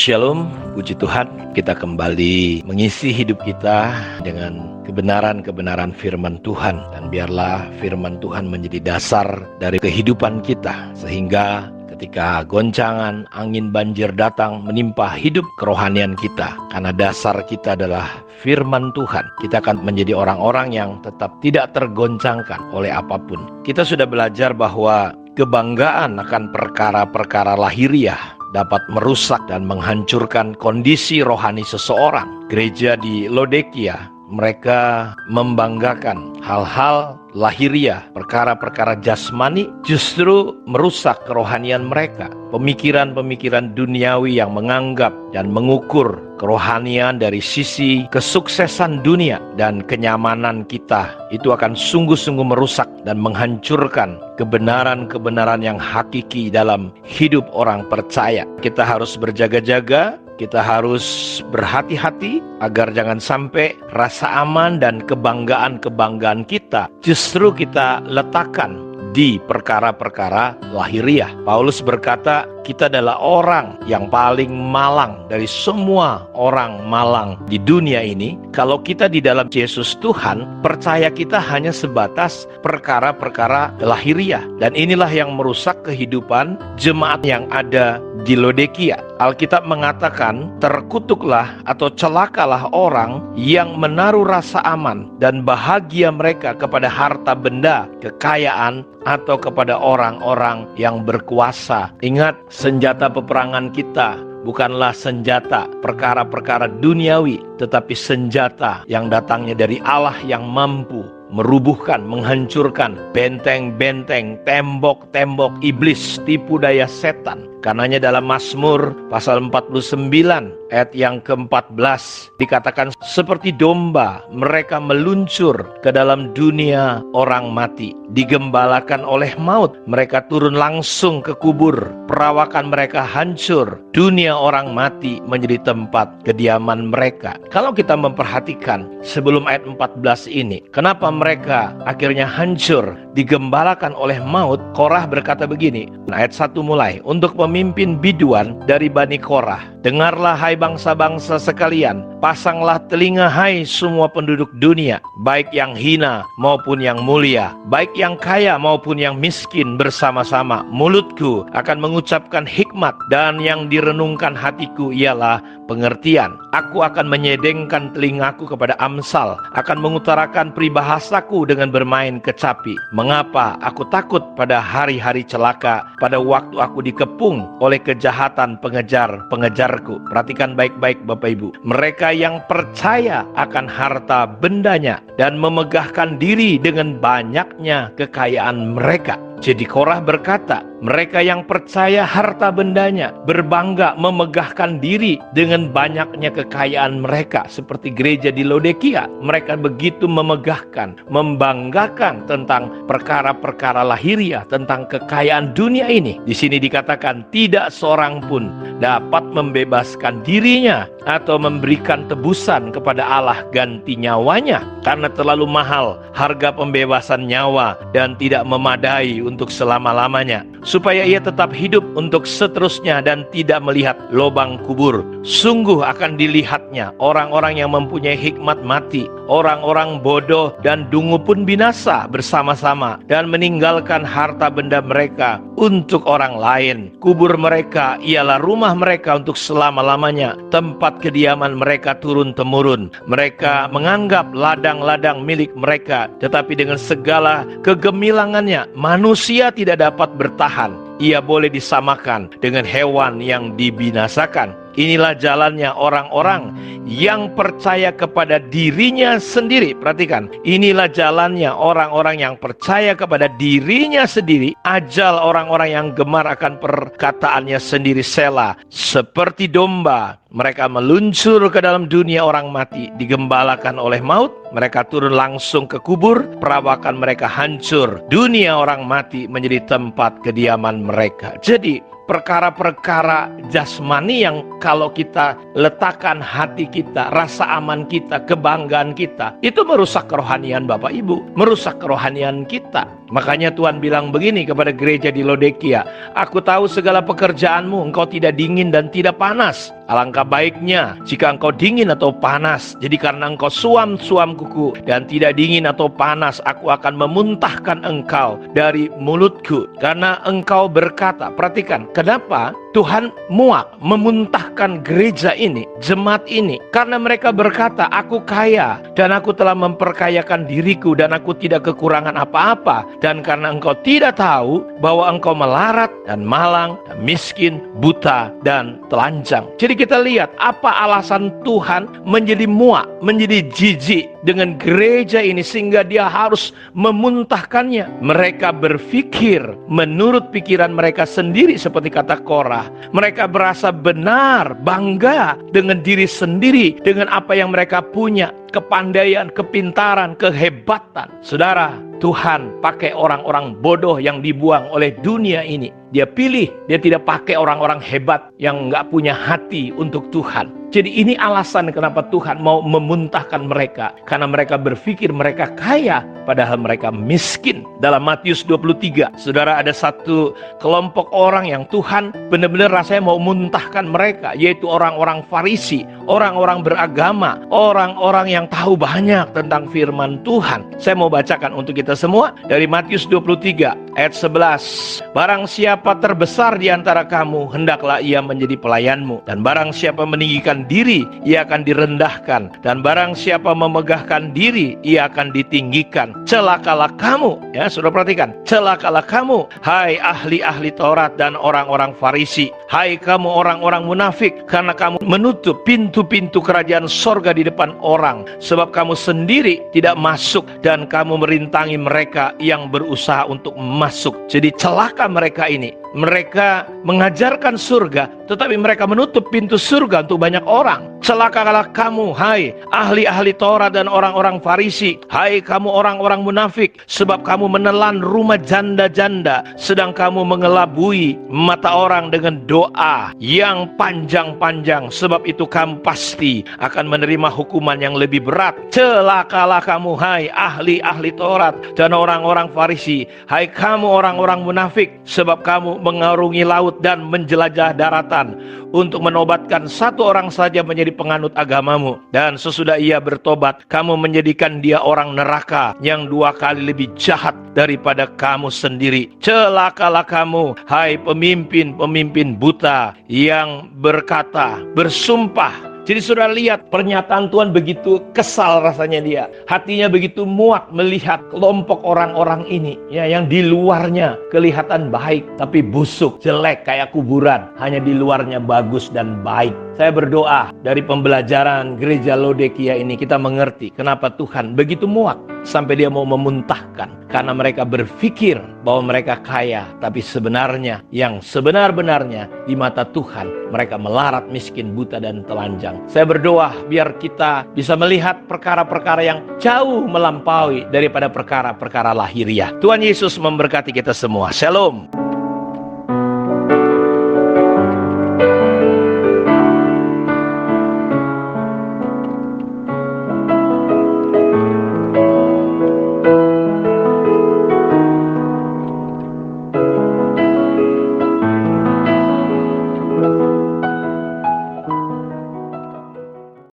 Shalom, puji Tuhan, kita kembali mengisi hidup kita dengan kebenaran-kebenaran firman Tuhan. Dan biarlah firman Tuhan menjadi dasar dari kehidupan kita, sehingga ketika goncangan, angin banjir datang menimpa hidup kerohanian kita, karena dasar kita adalah firman Tuhan, kita akan menjadi orang-orang yang tetap tidak tergoncangkan oleh apapun. Kita sudah belajar bahwa kebanggaan akan perkara-perkara lahiriah dapat merusak dan menghancurkan kondisi rohani seseorang. Gereja di Laodikia, mereka membanggakan hal-hal lahiriah, perkara-perkara jasmani justru merusak kerohanian mereka. Pemikiran-pemikiran duniawi yang menganggap dan mengukur kerohanian dari sisi kesuksesan dunia dan kenyamanan kita, itu akan sungguh-sungguh merusak dan menghancurkan kebenaran-kebenaran yang hakiki dalam hidup orang percaya. Kita harus berjaga-jaga, kita harus berhati-hati agar jangan sampai rasa aman dan kebanggaan-kebanggaan kita justru kita letakkan di perkara-perkara lahiriah. Paulus berkata, kita adalah orang yang paling malang dari semua orang malang di dunia ini. Kalau kita di dalam Yesus Tuhan, percaya kita hanya sebatas perkara-perkara lahiriah. Dan inilah yang merusak kehidupan jemaat yang ada di Laodikia. Alkitab mengatakan, terkutuklah atau celakalah orang yang menaruh rasa aman dan bahagia mereka kepada harta benda, kekayaan, atau kepada orang-orang yang berkuasa. Ingat, senjata peperangan kita bukanlah senjata perkara-perkara duniawi, tetapi senjata yang datangnya dari Allah yang mampu merubuhkan, menghancurkan benteng-benteng, tembok-tembok iblis, tipu daya setan. Karenanya dalam Mazmur pasal 49 ayat yang ke-14 dikatakan, seperti domba mereka meluncur ke dalam dunia orang mati, digembalakan oleh maut, mereka turun langsung ke kubur, perawakan mereka hancur, dunia orang mati menjadi tempat kediaman mereka. Kalau kita memperhatikan sebelum ayat 14 ini, kenapa mereka akhirnya hancur, digembalakan oleh maut? Korah berkata begini, ayat 1 mulai, untuk pemimpin biduan dari Bani Korah, dengarlah hai bangsa-bangsa sekalian, pasanglah telinga hai semua penduduk dunia, baik yang hina maupun yang mulia, baik yang kaya maupun yang miskin bersama-sama. Mulutku akan mengucapkan hikmat, dan yang direnungkan hatiku ialah pengertian. Aku akan menyedengkan telingaku kepada amsal, akan mengutarakan peribahasaku dengan bermain kecapi. Mengapa aku takut pada hari-hari celaka, pada waktu aku dikepung oleh kejahatan pengejar-pengejarku? Perhatikan baik-baik Bapak Ibu. Mereka yang percaya akan harta bendanya dan memegahkan diri dengan banyaknya kekayaan mereka. Jadi Korah berkata, mereka yang percaya harta bendanya, berbangga memegahkan diri dengan banyaknya kekayaan mereka. Seperti gereja di Laodikia, mereka begitu memegahkan, membanggakan tentang perkara-perkara lahiriah, tentang kekayaan dunia ini. Di sini dikatakan, tidak seorang pun dapat membebaskan dirinya atau memberikan tebusan kepada Allah ganti nyawanya, karena terlalu mahal harga pembebasan nyawa dan tidak memadai untuk selama-lamanya, supaya ia tetap hidup untuk seterusnya dan tidak melihat lubang kubur. Sungguh akan dilihatnya orang-orang yang mempunyai hikmat mati, orang-orang bodoh dan dungu pun binasa bersama-sama, dan meninggalkan harta benda mereka untuk orang lain. Kubur mereka ialah rumah mereka untuk selama-lamanya, tempat kediaman mereka turun-temurun. Mereka menganggap ladang-ladang milik mereka, tetapi dengan segala kegemilangannya manusia tidak dapat bertahan. Ia boleh disamakan dengan hewan yang dibinasakan. Inilah jalannya orang-orang yang percaya kepada dirinya sendiri. Perhatikan, inilah jalannya orang-orang yang percaya kepada dirinya sendiri. Ajal orang-orang yang gemar akan perkataannya sendiri. Sela, seperti domba mereka meluncur ke dalam dunia orang mati, digembalakan oleh maut, mereka turun langsung ke kubur, perawakan mereka hancur, dunia orang mati menjadi tempat kediaman mereka. Jadi perkara-perkara jasmani yang kalau kita letakkan hati kita, rasa aman kita, kebanggaan kita, itu merusak kerohanian Bapak Ibu, merusak kerohanian kita. Makanya Tuhan bilang begini kepada gereja di Laodikia, aku tahu segala pekerjaanmu, engkau tidak dingin dan tidak panas. Alangkah baiknya jika engkau dingin atau panas. Jadi karena engkau suam-suam kuku dan tidak dingin atau panas, aku akan memuntahkan engkau dari mulutku. Karena engkau berkata, perhatikan, kenapa Tuhan muak memuntahkan gereja ini, jemaat ini? Karena mereka berkata, aku kaya dan aku telah memperkayakan diriku dan aku tidak kekurangan apa-apa. Dan karena engkau tidak tahu bahwa engkau melarat dan malang dan miskin, buta dan telanjang. Jadi kita lihat apa alasan Tuhan menjadi muak, menjadi jijik dengan gereja ini sehingga dia harus memuntahkannya. Mereka berpikir menurut pikiran mereka sendiri seperti kata Korah. Mereka berasa benar, bangga dengan diri sendiri, dengan apa yang mereka punya, kepandaian, kepintaran, kehebatan. Saudara, Tuhan pakai orang-orang bodoh yang dibuang oleh dunia ini. Dia pilih, dia tidak pakai orang-orang hebat yang nggak punya hati untuk Tuhan. Jadi ini alasan kenapa Tuhan mau memuntahkan mereka. Karena mereka berpikir mereka kaya, padahal mereka miskin. Dalam Matius 23, saudara, ada satu kelompok orang yang Tuhan benar-benar rasanya mau muntahkan mereka, yaitu orang-orang Farisi, orang-orang beragama, orang-orang yang tahu banyak tentang firman Tuhan. Saya mau bacakan untuk kita semua dari Matius 23 ayat 11. Barang siapa terbesar di antara kamu, hendaklah ia menjadi pelayanmu. Dan barang siapa meninggikan diri, ia akan direndahkan. Dan barang siapa memegahkan diri, ia akan ditinggikan. Celakalah kamu, ya sudah perhatikan, celakalah kamu, hai ahli-ahli Taurat dan orang-orang Farisi, hai kamu orang-orang munafik, karena kamu menutup pintu-pintu kerajaan sorga di depan orang, sebab kamu sendiri tidak masuk dan kamu merintangi mereka yang berusaha untuk masuk. Jadi celaka mereka ini. Mereka mengajarkan surga, tetapi mereka menutup pintu surga untuk banyak orang. Celakalah kamu, hai ahli-ahli Taurat dan orang-orang Farisi, hai kamu orang-orang munafik, sebab kamu menelan rumah janda-janda, sedang kamu mengelabui mata orang dengan doa yang panjang-panjang. Sebab itu kamu pasti akan menerima hukuman yang lebih berat. Celakalah kamu, hai ahli-ahli Taurat dan orang-orang Farisi, hai kamu orang-orang munafik, sebab kamu mengarungi laut dan menjelajah daratan untuk menobatkan satu orang saja menjadi penganut agamamu. Dan sesudah ia bertobat, kamu menjadikan dia orang neraka yang 2 kali lebih jahat daripada kamu sendiri. Celakalah kamu, hai pemimpin-pemimpin buta yang berkata, bersumpah. Jadi saudara lihat pernyataan Tuhan begitu kesal rasanya dia. Hatinya begitu muak melihat kelompok orang-orang ini, ya, yang di luarnya kelihatan baik tapi busuk, jelek kayak kuburan. Hanya di luarnya bagus dan baik. Saya berdoa dari pembelajaran gereja Laodikia ini kita mengerti kenapa Tuhan begitu muak sampai dia mau memuntahkan. Karena mereka berpikir bahwa mereka kaya, tapi sebenarnya yang sebenar-benarnya di mata Tuhan mereka melarat, miskin, buta dan telanjang. Saya berdoa biar kita bisa melihat perkara-perkara yang jauh melampaui daripada perkara-perkara lahiriah. Tuhan Yesus memberkati kita semua. Shalom.